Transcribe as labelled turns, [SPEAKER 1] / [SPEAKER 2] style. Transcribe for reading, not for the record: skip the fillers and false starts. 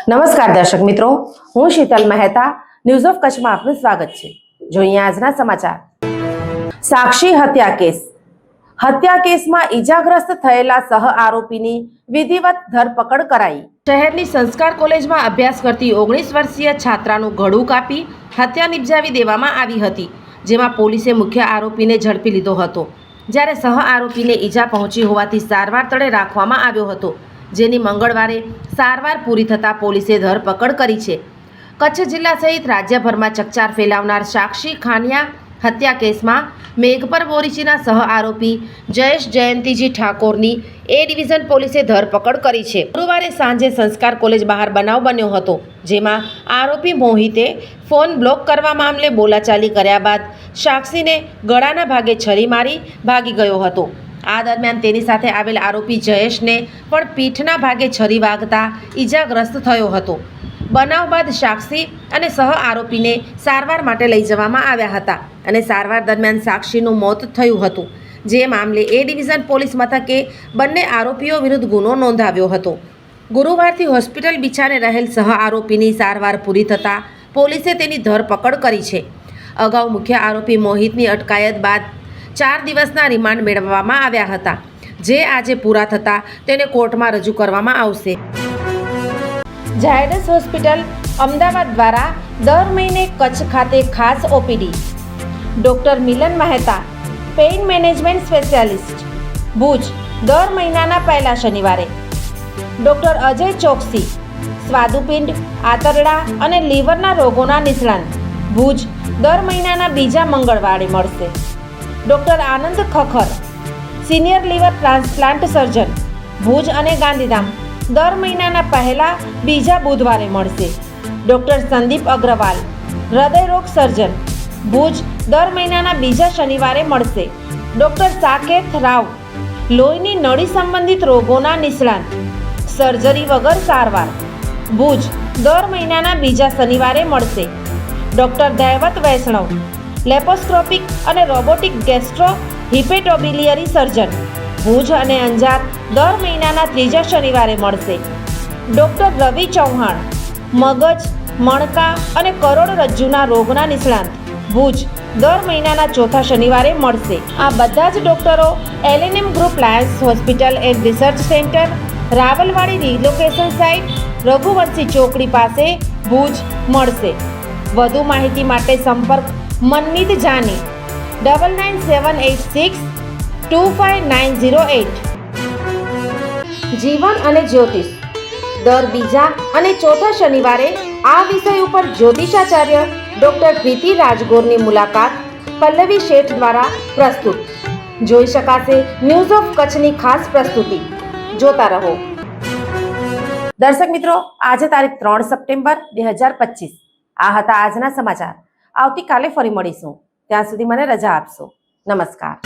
[SPEAKER 1] નમસ્કાર દર્શક મિત્રો, હું શીતલ મહેતા ન્યૂઝ ઓફ કચ્છમાં આપનું સ્વાગત છે। જોઈએ આજના સમાચાર। સાક્ષી હત્યા કેસમાં ઈજાગ્રસ્ત થયેલા સહ આરોપીની વિધિવત ધરપકડ કરાઈ। શહેરની સંસ્કાર કોલેજમાં અભ્યાસ કરતી 19 વર્ષીય છાત્રાનું ગળું કાપી હત્યા નિપજાવી દેવામાં આવી હતી, જેમાં પોલીસે મુખ્ય આરોપીને ઝડપી લીધો હતો, જ્યારે સહ આરોપીને ઈજા પહોંચી હોવાથી સારવાર તળે રાખવામાં આવ્યો હતો, જેની મંગળવારે સારવાર પૂરી થતાં પોલીસે ધરપકડ કરી છે। કચ્છ જિલ્લા સહિત રાજ્યભરમાં ચકચાર ફેલાવનાર સાક્ષી ખાનિયા હત્યા કેસમાં મેઘપર બોરીચીના સહ આરોપી જયેશ જયંતિજી ઠાકોરની એ ડિવિઝન પોલીસે ધરપકડ કરી છે। ગુરુવારે સાંજે સંસ્કાર કોલેજ બહાર બનાવ બન્યો હતો, જેમાં આરોપી મોહિતે ફોન બ્લોક કરવા મામલે બોલાચાલી કર્યા બાદ સાક્ષીને ગળાના ભાગે છરી મારી ભાગી ગયો હતો। આ દરમિયાન તેની સાથે આવેલ આરોપી જયેશને પણ પીઠના ભાગે છરી વાગતા ઈજાગ્રસ્ત થયો હતો। બનાવ બાદ સાક્ષી અને સહ આરોપીને સારવાર માટે લઈ જવામાં આવ્યા હતા અને સારવાર દરમિયાન સાક્ષીનું મોત થયું હતું, જે મામલે એ ડિવિઝન પોલીસ મથકે બંને આરોપીઓ વિરુદ્ધ ગુનો નોંધાવ્યો હતો। ગુરુવારથી હોસ્પિટલ બિછાને રહેલ સહ આરોપીની સારવાર પૂરી થતાં પોલીસે તેની ધરપકડ કરી છે। અગાઉ મુખ્ય આરોપી મોહિતની અટકાયત બાદ 4 દિવસના રિમાન્ડ મેળવવામાં આવ્યા હતા, જે આજે પૂરા થતાં તેને કોર્ટમાં રજૂ કરવામાં આવશે। ઝાયડસ હોસ્પિટલ અમદાવાદ દ્વારા દર મહિને કચ્છ ખાતે ખાસ OPD. Doctor Milan Mehta, pain management specialist, Bhuj, દર મહિનાના પહેલા શનિવારે। ડૉક્ટર અજય ચોકસી, સ્વાદુપિંડ, આંતરડા અને લીવરના રોગોના નિષ્ણાત, ભુજ, દર મહિનાના બીજા મંગળવારે મળશે। Doctor Anand Khakhar, senior liver transplant surgeon, Bhuj અને ગાંધીધામ, દર મહિનાના પહેલા બીજા બુધવારે મળશે। ડૉક્ટર સંદીપ અગ્રવાલ, હૃદયરોગ સર્જન, ભુજ, દર મહિનાના બીજા શનિવારે મળશે। ડૉક્ટર સાકેત રાવ, લોહીની નળી સંબંધિત રોગોના નિષ્ણાત, સર્જરી વગર સારવાર, ભુજ, દર મહિનાના બીજા શનિવારે મળશે। ડૉક્ટર દૈવત વૈષ્ણવ, લેપોસ્કોપિક અને રોબોટિક ગેસ્ટ્રો હિપેટોબિલિયરી સર્જન, ભુજ અને અંજાર, દર મહિનાના ત્રીજા શનિવારે મળશે। ડૉક્ટર રવિ ચૌહાણ, મગજ, મણકા અને કરોડરજ્જુના રોગના નિષ્ણાત, ભુજ, દર મહિનાના ચોથા શનિવારે મળશે। આ બધા જ ડૉક્ટરો LNM group Lions hospital and research centre, Rawalwadi relocation site, Raghuvanshi ચોકડી પાસે, ભુજ મળશે। વધુ માહિતી માટે સંપર્ક મનમીત જાની 9978625908। જીવન અને જ્યોતિષ દર બીજા અને ચોથા શનિવારે આ વિષય ઉપર જ્યોતિષાચાર્ય ડૉક્ટર પ્રીતિ રાજગોરની મુલાકાત પલ્લવી શેઠ દ્વારા પ્રસ્તુત જોઈ શકાશે। ન્યૂઝ ઓફ કચ્છની ખાસ પ્રસ્તુતિ જોતા રહો। દર્શક મિત્રો, આજે તારીખ 3 સપ્ટેમ્બર 2025 આ હતા આજના સમાચાર। આવતીકાલે ફરી મળીશું, ત્યાં સુધી મને રજા આપશો। નમસ્કાર।